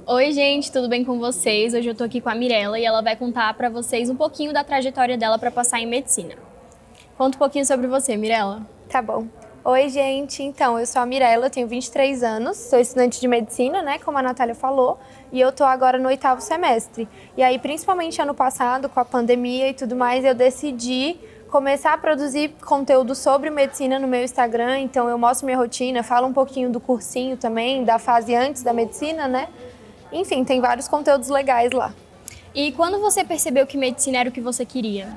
Oi, gente, tudo bem com vocês? Hoje eu tô aqui com a Mirella e ela vai contar pra vocês um pouquinho da trajetória dela pra passar em medicina. Conta um pouquinho sobre você, Mirella. Tá bom. Oi, gente. Então, eu sou a Mirella, tenho 23 anos, sou estudante de medicina, né, como a Natália falou, e eu tô agora no 8º semestre. E aí, principalmente ano passado, com a pandemia e tudo mais, eu decidi começar a produzir conteúdo sobre medicina no meu Instagram. Então, eu mostro minha rotina, falo um pouquinho do cursinho também, da fase antes da medicina, né? Enfim, tem vários conteúdos legais lá. E quando você percebeu que medicina era o que você queria?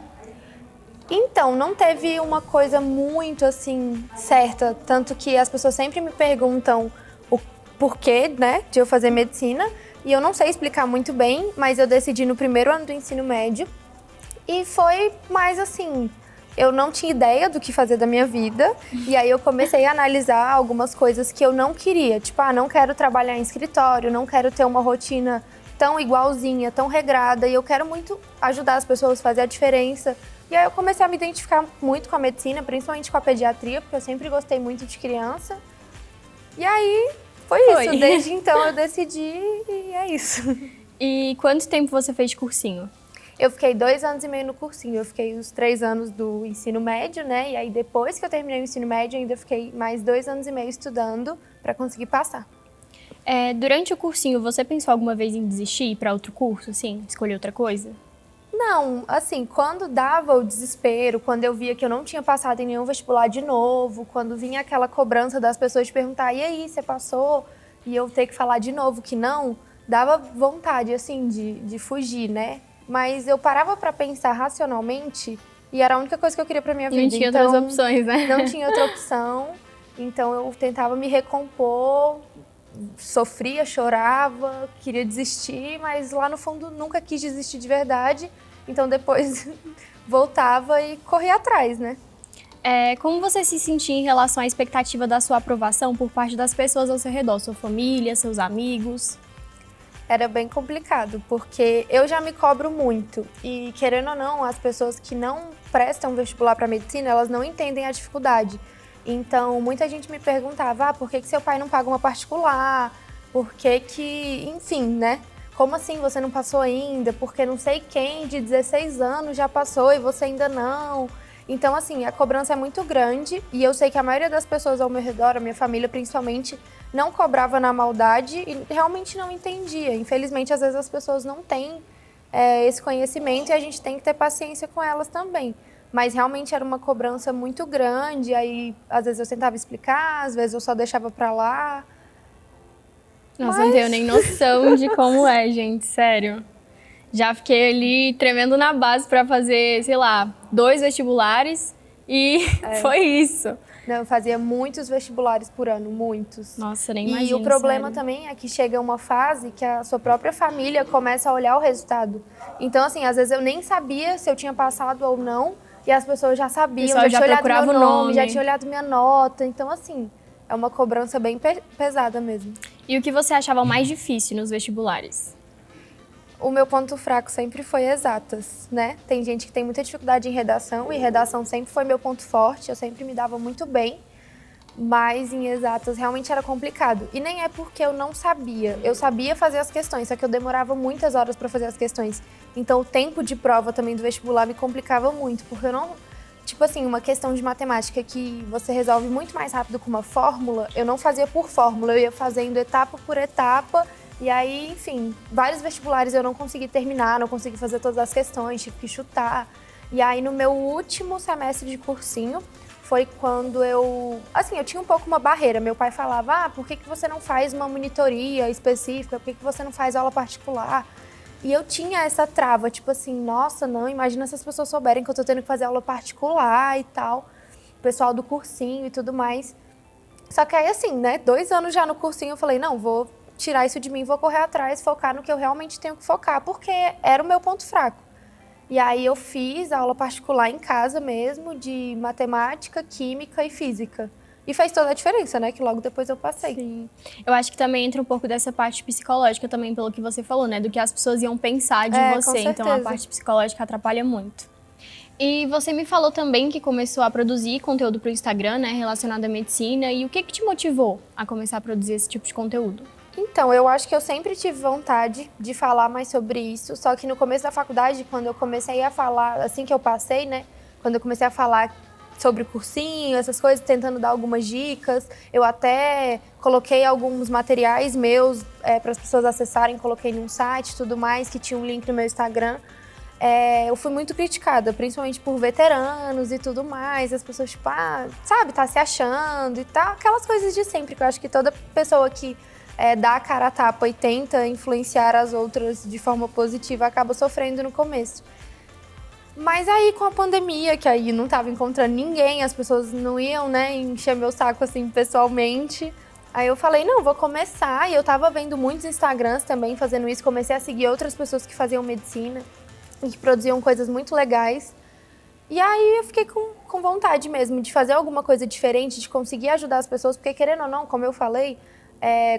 Então, não teve uma coisa muito assim certa, tanto que as pessoas sempre me perguntam o porquê, né, de eu fazer medicina, e eu não sei explicar muito bem, mas eu decidi no primeiro ano do ensino médio e foi mais assim, eu não tinha ideia do que fazer da minha vida, e aí eu comecei a analisar algumas coisas que eu não queria, tipo, não quero trabalhar em escritório, não quero ter uma rotina tão igualzinha, tão regrada, e eu quero muito ajudar as pessoas a fazer a diferença. E aí eu comecei a me identificar muito com a medicina, principalmente com a pediatria, porque eu sempre gostei muito de criança. E aí foi isso, desde então eu decidi e é isso. E quanto tempo você fez de cursinho? Eu fiquei 2 anos e meio no cursinho, eu fiquei os 3 anos do ensino médio, né? E aí depois que eu terminei o ensino médio, eu ainda fiquei mais 2 anos e meio estudando para conseguir passar. Durante o cursinho, você pensou alguma vez em desistir para outro curso, assim, escolher outra coisa? Não, assim, quando dava o desespero, quando eu via que eu não tinha passado em nenhum vestibular de novo, quando vinha aquela cobrança das pessoas de perguntar, e aí, você passou? E eu ter que falar de novo que não, dava vontade, assim, de fugir, né? Mas eu parava pra pensar racionalmente e era a única coisa que eu queria pra minha vida. Não tinha outras opções, né? Não tinha outra opção, então eu tentava me recompor, sofria, chorava, queria desistir, mas lá no fundo nunca quis desistir de verdade. Então depois voltava e corria atrás, né? Como você se sentia em relação à expectativa da sua aprovação por parte das pessoas ao seu redor, sua família, seus amigos? Era bem complicado, porque eu já me cobro muito. E querendo ou não, as pessoas que não prestam vestibular para medicina, elas não entendem a dificuldade. Então, muita gente me perguntava, por que seu pai não paga uma particular? Por que, enfim, né? Como assim você não passou ainda? Porque não sei quem de 16 anos já passou e você ainda não. Então, assim, a cobrança é muito grande e eu sei que a maioria das pessoas ao meu redor, a minha família principalmente, não cobrava na maldade e realmente não entendia. Infelizmente, às vezes as pessoas não têm esse conhecimento e a gente tem que ter paciência com elas também. Mas realmente era uma cobrança muito grande, aí às vezes eu tentava explicar, às vezes eu só deixava pra lá. Nossa, não tenho nem noção de como é, gente, sério. Já fiquei ali tremendo na base pra fazer, sei lá, 2 vestibulares e foi isso. Não, eu fazia muitos vestibulares por ano, muitos. Nossa, nem imagino, E o problema sério. também é que chega uma fase que a sua própria família começa a olhar o resultado. Então, assim, às vezes eu nem sabia se eu tinha passado ou não, e as pessoas já sabiam, já tinham olhado meu nome, já tinham olhado minha nota. Então, assim, é uma cobrança bem pesada mesmo. E o que você achava mais difícil nos vestibulares? O meu ponto fraco sempre foi exatas, né? Tem gente que tem muita dificuldade em redação, e redação sempre foi meu ponto forte, eu sempre me dava muito bem, mas em exatas realmente era complicado. E nem é porque eu não sabia, eu sabia fazer as questões, só que eu demorava muitas horas para fazer as questões. Então o tempo de prova também do vestibular me complicava muito, porque eu não... Tipo assim, uma questão de matemática que você resolve muito mais rápido com uma fórmula, eu não fazia por fórmula, eu ia fazendo etapa por etapa. E aí, enfim, vários vestibulares eu não consegui terminar, não consegui fazer todas as questões, tive que chutar. E aí, no meu último semestre de cursinho, foi quando eu tinha um pouco uma barreira. Meu pai falava, por que você não faz uma monitoria específica? Por que você não faz aula particular? E eu tinha essa trava, tipo assim, nossa, não, imagina se as pessoas souberem que eu tô tendo que fazer aula particular e tal, o pessoal do cursinho e tudo mais. Só que aí, assim, né, 2 anos já no cursinho, eu falei, não, vou tirar isso de mim, vou correr atrás, focar no que eu realmente tenho que focar, porque era o meu ponto fraco. E aí eu fiz aula particular em casa mesmo, de matemática, química e física. E fez toda a diferença, né? Que logo depois eu passei. Sim. Eu acho que também entra um pouco dessa parte psicológica também, pelo que você falou, né? Do que as pessoas iam pensar de você. Então a parte psicológica atrapalha muito. E você me falou também que começou a produzir conteúdo para o Instagram, né? Relacionado à medicina. E o que te motivou a começar a produzir esse tipo de conteúdo? Então, eu acho que eu sempre tive vontade de falar mais sobre isso, só que no começo da faculdade, quando eu comecei a falar, assim que eu passei, né? Quando eu comecei a falar sobre o cursinho, essas coisas, tentando dar algumas dicas, eu até coloquei alguns materiais meus para as pessoas acessarem, coloquei num site e tudo mais, que tinha um link no meu Instagram. Eu fui muito criticada, principalmente por veteranos e tudo mais. As pessoas, tipo, sabe, tá se achando e tal. Aquelas coisas de sempre, que eu acho que toda pessoa que dá a cara a tapa e tenta influenciar as outras de forma positiva acaba sofrendo no começo. Mas aí, com a pandemia, que aí não tava encontrando ninguém, as pessoas não iam, né, encher meu saco, assim, pessoalmente. Aí eu falei, não, vou começar. E eu tava vendo muitos Instagrams também fazendo isso. Comecei a seguir outras pessoas que faziam medicina e que produziam coisas muito legais. E aí eu fiquei com vontade mesmo de fazer alguma coisa diferente, de conseguir ajudar as pessoas, porque querendo ou não, como eu falei,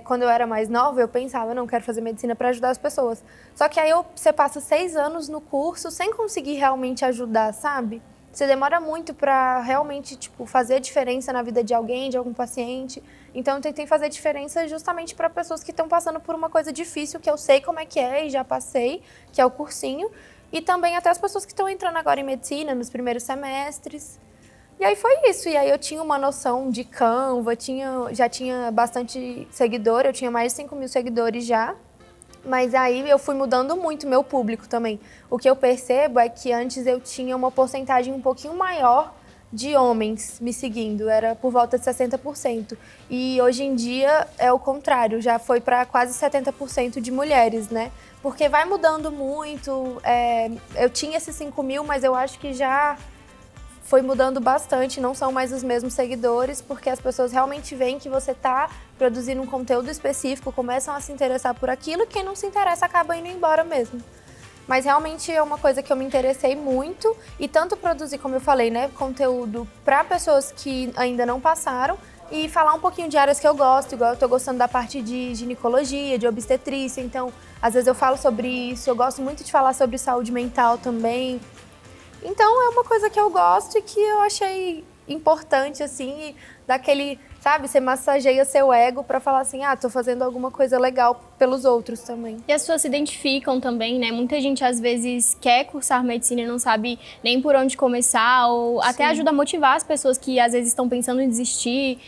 quando eu era mais nova, eu pensava, não, quero fazer medicina para ajudar as pessoas. Só que aí você passa 6 anos no curso sem conseguir realmente ajudar, sabe? Você demora muito para realmente, tipo, fazer a diferença na vida de alguém, de algum paciente. Então eu tentei fazer diferença justamente para pessoas que estão passando por uma coisa difícil, que eu sei como é que é e já passei, que é o cursinho. E também até as pessoas que estão entrando agora em medicina, nos primeiros semestres. E aí foi isso. E aí eu tinha uma noção de Canva, já tinha bastante seguidor, eu tinha mais de 5.000 seguidores já. Mas aí eu fui mudando muito meu público também. O que eu percebo é que antes eu tinha uma porcentagem um pouquinho maior de homens me seguindo, era por volta de 60%. E hoje em dia é o contrário, já foi para quase 70% de mulheres, né? Porque vai mudando muito. Eu tinha esses 5.000, mas eu acho que já foi mudando bastante, não são mais os mesmos seguidores, porque as pessoas realmente veem que você está produzindo um conteúdo específico, começam a se interessar por aquilo, e quem não se interessa acaba indo embora mesmo. Mas realmente é uma coisa que eu me interessei muito, e tanto produzir, como eu falei, né, conteúdo para pessoas que ainda não passaram, e falar um pouquinho de áreas que eu gosto, igual eu tô gostando da parte de ginecologia, de obstetrícia, então às vezes eu falo sobre isso, eu gosto muito de falar sobre saúde mental também. Então é uma coisa que eu gosto e que eu achei importante, assim, daquele, sabe, você massageia seu ego pra falar assim, tô fazendo alguma coisa legal pelos outros também. E as pessoas se identificam também, né? Muita gente às vezes quer cursar medicina e não sabe nem por onde começar, ou até ajuda a motivar as pessoas que às vezes estão pensando em desistir,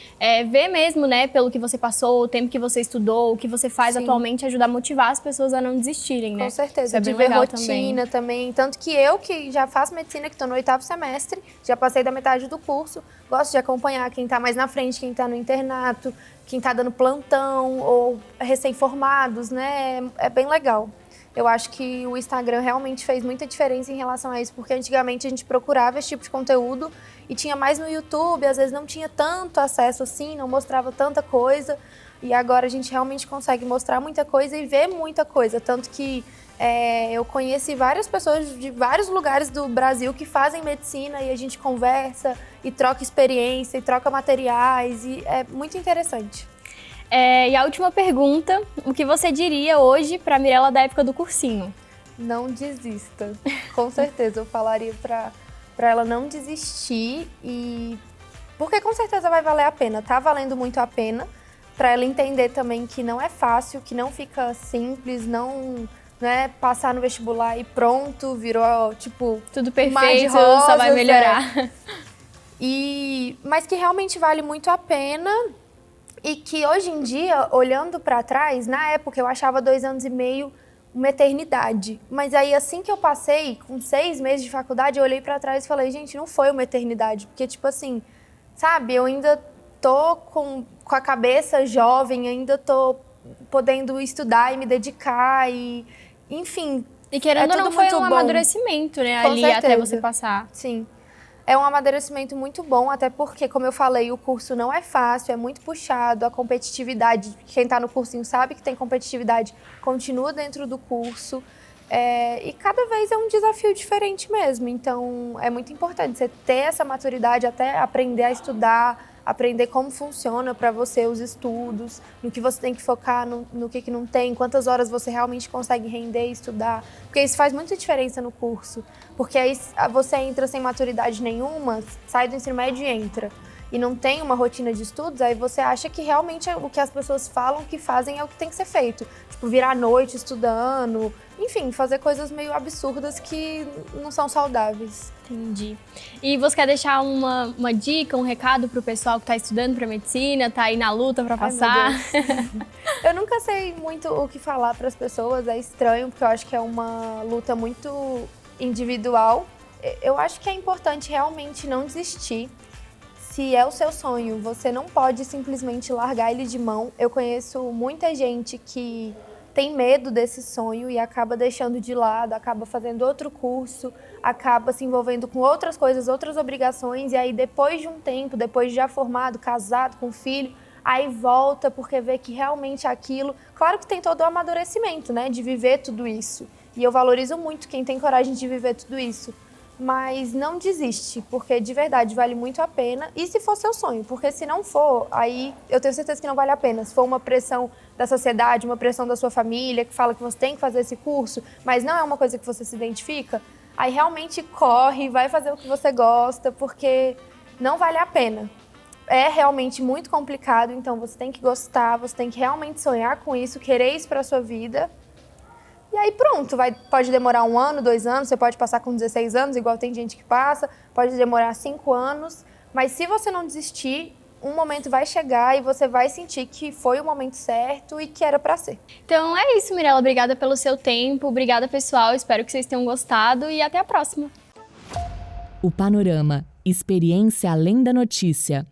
ver mesmo, né, pelo que você passou, o tempo que você estudou, o que você faz atualmente, ajudar a motivar as pessoas a não desistirem, né? Com certeza, isso é de bem ver legal rotina também. Tanto que eu, que já faço medicina, que estou no 8º semestre, já passei da metade do curso, gosto de acompanhar quem está mais na frente, quem está no internato, quem está dando plantão ou recém-formados, né? É bem legal. Eu acho que o Instagram realmente fez muita diferença em relação a isso, porque antigamente a gente procurava esse tipo de conteúdo e tinha mais no YouTube, às vezes não tinha tanto acesso assim, não mostrava tanta coisa. E agora a gente realmente consegue mostrar muita coisa e ver muita coisa. Tanto que eu conheci várias pessoas de vários lugares do Brasil que fazem medicina e a gente conversa e troca experiência e troca materiais e é muito interessante. E a última pergunta, o que você diria hoje para a Mirella da época do cursinho? Não desista. Com certeza eu falaria para ela não desistir porque com certeza vai valer a pena. Tá valendo muito a pena para ela entender também que não é fácil, que não fica simples, não é passar no vestibular e pronto, virou tipo tudo perfeito, só vai melhorar. Mas que realmente vale muito a pena. E que hoje em dia, olhando para trás, na época eu achava 2 anos e meio uma eternidade. Mas aí assim que eu passei, com 6 meses de faculdade, eu olhei para trás e falei, gente, não foi uma eternidade. Porque tipo assim, sabe, eu ainda tô com a cabeça jovem, ainda tô podendo estudar e me dedicar e, enfim. E querendo ou não, foi um amadurecimento, né, ali certeza. Até você passar. Sim. É um amadurecimento muito bom, até porque, como eu falei, o curso não é fácil, é muito puxado, a competitividade, quem está no cursinho sabe que tem competitividade, continua dentro do curso, e cada vez é um desafio diferente mesmo, então é muito importante você ter essa maturidade, até aprender a estudar, aprender como funciona para você os estudos, no que você tem que focar, no que não tem, quantas horas você realmente consegue render e estudar. Porque isso faz muita diferença no curso. Porque aí você entra sem maturidade nenhuma, sai do ensino médio e entra. e não tem uma rotina de estudos, aí você acha que realmente o que as pessoas falam que fazem é o que tem que ser feito. Tipo, virar à noite estudando, enfim, fazer coisas meio absurdas que não são saudáveis. Entendi. E você quer deixar uma dica, um recado pro pessoal que tá estudando pra medicina, tá aí na luta pra passar? Eu nunca sei muito o que falar para as pessoas, é estranho, porque eu acho que é uma luta muito individual. Eu acho que é importante realmente não desistir. Se é o seu sonho, você não pode simplesmente largar ele de mão. Eu conheço muita gente que tem medo desse sonho e acaba deixando de lado, acaba fazendo outro curso, acaba se envolvendo com outras coisas, outras obrigações, e aí depois de um tempo, depois de já formado, casado, com filho, aí volta porque vê que realmente aquilo... Claro que tem todo o amadurecimento, né, de viver tudo isso. E eu valorizo muito quem tem coragem de viver tudo isso. Mas não desiste, porque de verdade vale muito a pena. E se for seu sonho, porque se não for, aí eu tenho certeza que não vale a pena. Se for uma pressão da sociedade, uma pressão da sua família, que fala que você tem que fazer esse curso, mas não é uma coisa que você se identifica, aí realmente corre, vai fazer o que você gosta, porque não vale a pena. É realmente muito complicado, então você tem que gostar, você tem que realmente sonhar com isso, querer isso para sua vida. E aí pronto, pode demorar 1 ano, 2 anos, você pode passar com 16 anos, igual tem gente que passa, pode demorar 5 anos, mas se você não desistir, um momento vai chegar e você vai sentir que foi o momento certo e que era pra ser. Então é isso, Mirella, obrigada pelo seu tempo, obrigada pessoal, espero que vocês tenham gostado e até a próxima. O Panorama, experiência além da notícia.